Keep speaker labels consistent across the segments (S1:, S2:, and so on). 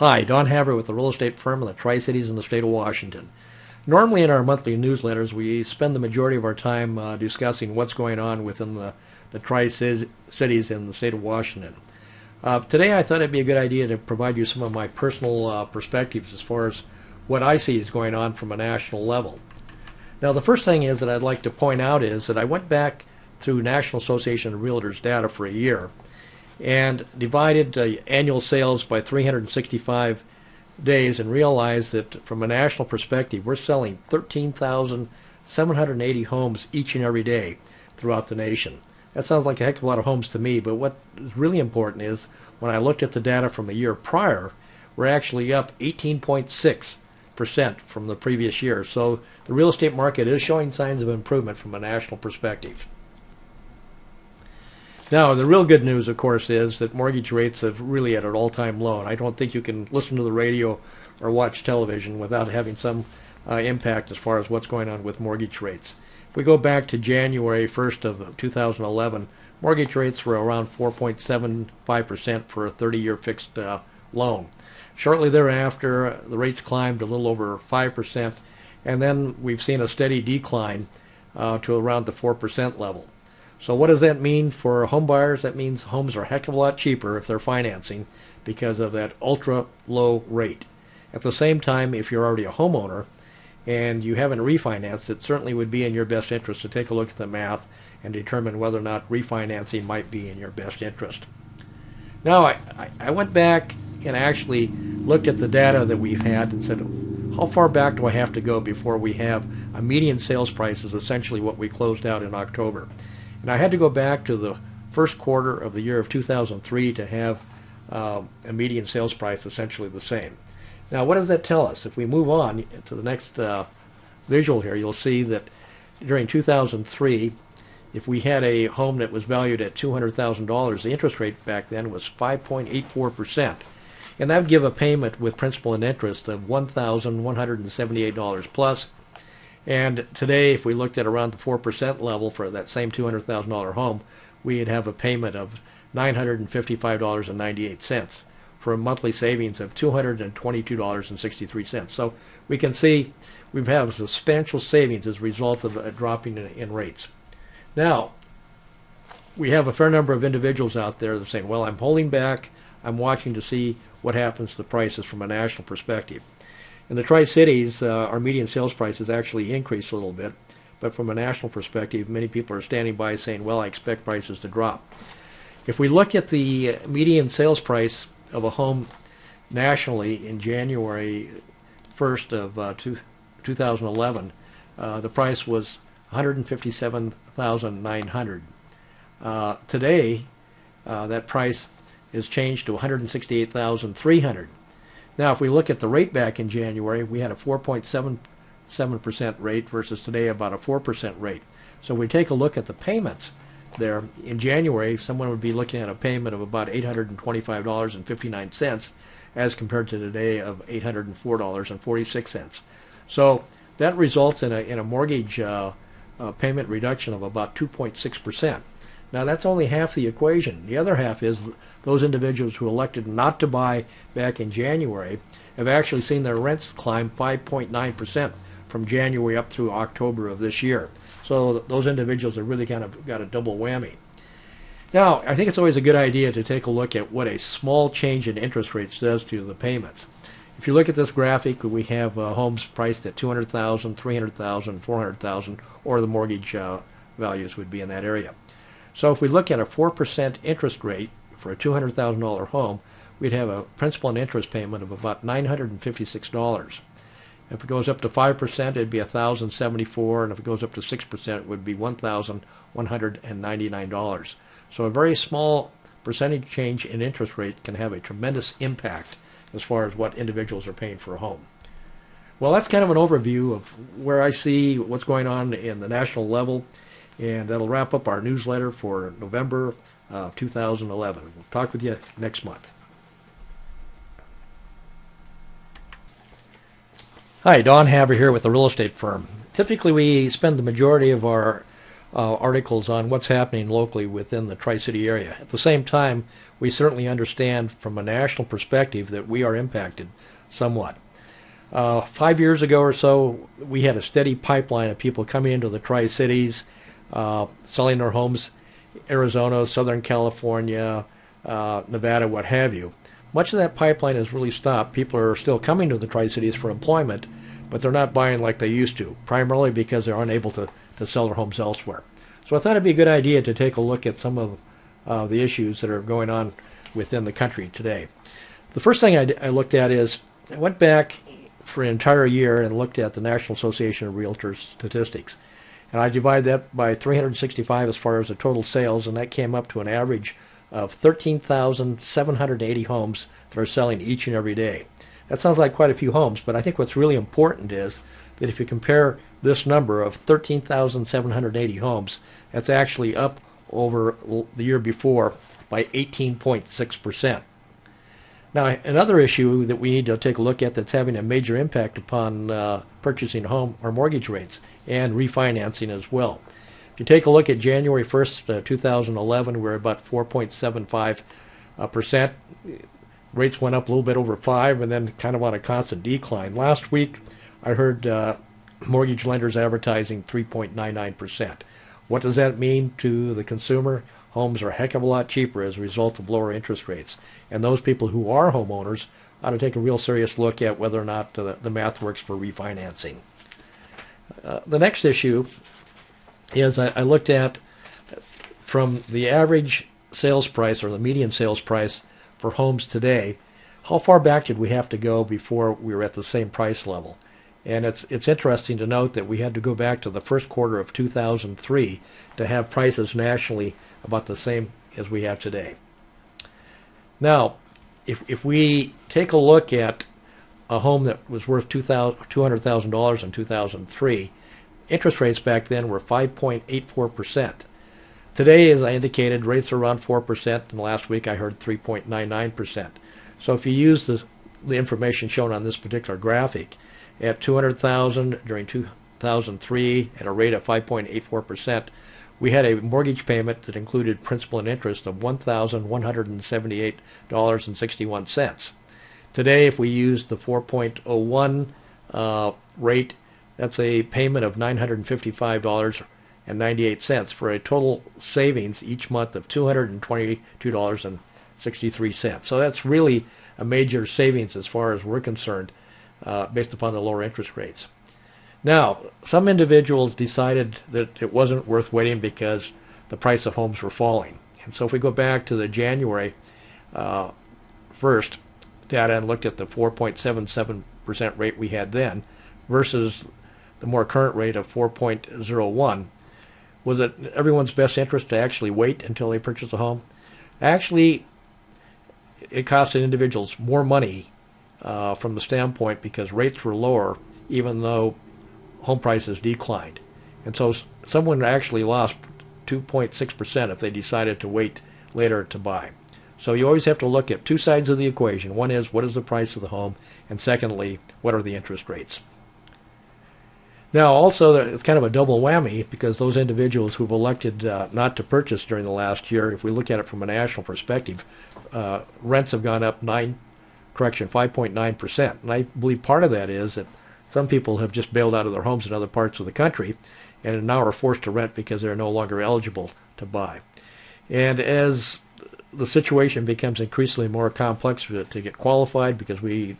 S1: Hi, Don Havre with the real estate firm in the Tri-Cities in the state of Washington. Normally in our monthly newsletters, we spend the majority of our time discussing what's going on within the Tri-Cities in the state of Washington. Today I thought it'd be a good idea to provide you some of my personal perspectives as far as what I see is going on from a national level. Now the first thing is that I'd like to point out is that I went back through National Association of Realtors data for a year and divided annual sales by 365 days and realized that from a national perspective, we're selling 13,780 homes each and every day throughout the nation. That sounds like a heck of a lot of homes to me, but what is really important is when I looked at the data from a year prior, we're actually up 18.6% from the previous year. So the real estate market is showing signs of improvement from a national perspective. Now, the real good news, of course, is that mortgage rates have really at an all-time low. And I don't think you can listen to the radio or watch television without having some impact as far as what's going on with mortgage rates. If we go back to January 1st of 2011, mortgage rates were around 4.75% for a 30-year fixed loan. Shortly thereafter, the rates climbed a little over 5%, and then we've seen a steady decline to around the 4% level. So what does that mean for home buyers? That means homes are a heck of a lot cheaper if they're financing because of that ultra low rate. At the same time, if you're already a homeowner and you haven't refinanced, it certainly would be in your best interest to take a look at the math and determine whether or not refinancing might be in your best interest. Now, I went back and actually looked at the data that we've had and said, how far back do I have to go before we have a median sales price is essentially what we closed out in October. And I had to go back to the first quarter of the year of 2003 to have a median sales price essentially the same. Now, what does that tell us? If we move on to the next visual here, you'll see that during 2003, if we had a home that was valued at $200,000, the interest rate back then was 5.84%. And that would give a payment with principal and interest of $1,178 plus. And today, if we looked at around the 4% level for that same $200,000 home, we'd have a payment of $955.98 for a monthly savings of $222.63. So we can see we've had a substantial savings as a result of a dropping in rates. Now, we have a fair number of individuals out there that are saying, well, I'm holding back. I'm watching to see what happens to the prices from a national perspective. In the Tri-Cities, our median sales price has actually increased a little bit, but from a national perspective, many people are standing by saying, well, I expect prices to drop. If we look at the median sales price of a home nationally in January 1st of 2011, the price was $157,900. Today, that price is changed to $168,300. Now, if we look at the rate back in January, we had a 4.77% rate versus today about a 4% rate. So we take a look at the payments there. In January, someone would be looking at a payment of about $825.59 as compared to today of $804.46. So that results in a mortgage payment reduction of about 2.6%. Now, that's only half the equation. The other half is those individuals who elected not to buy back in January have actually seen their rents climb 5.9% from January up through October of this year. So those individuals have really kind of got a double whammy. Now, I think it's always a good idea to take a look at what a small change in interest rates does to the payments. If you look at this graphic, we have homes priced at $200,000, $300,000, $400,000, or the mortgage values would be in that area. So if we look at a 4% interest rate for a $200,000 home, we'd have a principal and interest payment of about $956. If it goes up to 5%, it'd be $1,074, and if it goes up to 6%, it would be $1,199. So a very small percentage change in interest rate can have a tremendous impact as far as what individuals are paying for a home. Well, that's kind of an overview of where I see what's going on in the national level. And that'll wrap up our newsletter for November of 2011. We'll talk with you next month. Hi, Don Havre here with the real estate firm. Typically, we spend the majority of our articles on what's happening locally within the Tri-City area. At the same time, we certainly understand from a national perspective that we are impacted somewhat. 5 years ago or so, we had a steady pipeline of people coming into the Tri-Cities, selling their homes, Arizona, Southern California, Nevada, what have you. Much of that pipeline has really stopped. People are still coming to the Tri-Cities for employment, but they're not buying like they used to, primarily because they're unable to sell their homes elsewhere. So I thought it'd be a good idea to take a look at some of the issues that are going on within the country today. The first thing I looked at is I went back for an entire year and looked at the National Association of Realtors statistics. And I divided that by 365 as far as the total sales, and that came up to an average of 13,780 homes that are selling each and every day. That sounds like quite a few homes, but I think what's really important is that if you compare this number of 13,780 homes, that's actually up over the year before by 18.6%. Now, another issue that we need to take a look at that's having a major impact upon purchasing a home are mortgage rates and refinancing as well. If you take a look at January 1st, 2011, we're about 4.75%. Rates went up a little bit over 5 and then kind of on a constant decline. Last week, I heard mortgage lenders advertising 3.99%. What does that mean to the consumer? Homes are a heck of a lot cheaper as a result of lower interest rates. And those people who are homeowners ought to take a real serious look at whether or not the math works for refinancing. The next issue is I looked at from the average sales price or the median sales price for homes today, how far back did we have to go before we were at the same price level? And it's interesting to note that we had to go back to the first quarter of 2003 to have prices nationally about the same as we have today. Now, if we take a look at a home that was worth $200,000 in 2003, interest rates back then were 5.84%. Today, as I indicated, rates are around 4%, and last week I heard 3.99%. So if you use the information shown on this particular graphic, at $200,000 during 2003 at a rate of 5.84%, we had a mortgage payment that included principal and interest of $1,178.61. Today, if we use the 4.01 rate, that's a payment of $955.98 for a total savings each month of $222.63. So that's really a major savings as far as we're concerned, based upon the lower interest rates. Now, some individuals decided that it wasn't worth waiting because the price of homes were falling. And so if we go back to the January 1st data and looked at the 4.77% rate we had then versus the more current rate of 4.01, was it everyone's best interest to actually wait until they purchase a home? Actually, it costed individuals more money from the standpoint because rates were lower even though home prices declined. And so someone actually lost 2.6% if they decided to wait later to buy. So you always have to look at two sides of the equation. One is, what is the price of the home? And secondly, what are the interest rates? Now, also, it's kind of a double whammy because those individuals who've elected not to purchase during the last year, if we look at it from a national perspective, rents have gone up 5.9%. And I believe part of that is that some people have just bailed out of their homes in other parts of the country and now are forced to rent because they're no longer eligible to buy. And as the situation becomes increasingly more complex to get qualified because we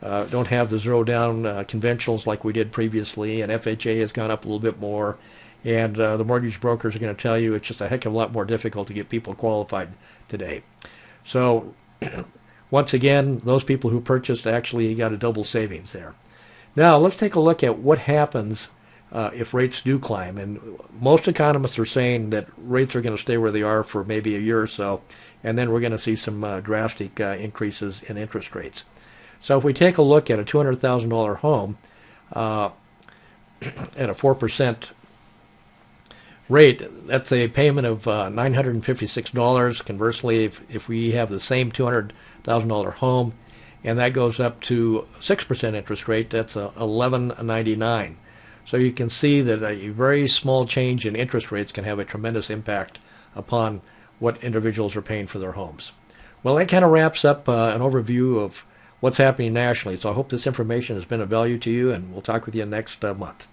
S1: don't have the zero-down conventionals like we did previously, and FHA has gone up a little bit more, and the mortgage brokers are going to tell you it's just a heck of a lot more difficult to get people qualified today. So once again, those people who purchased actually got a double savings there. Now, let's take a look at what happens if rates do climb. And most economists are saying that rates are going to stay where they are for maybe a year or so, and then we're going to see some drastic increases in interest rates. So if we take a look at a $200,000 home at a 4% rate, that's a payment of $956. Conversely, if we have the same $200,000 home, and that goes up to 6% interest rate, that's $1,199. So you can see that a very small change in interest rates can have a tremendous impact upon what individuals are paying for their homes. Well, that kind of wraps up an overview of what's happening nationally. So I hope this information has been of value to you, and we'll talk with you next month.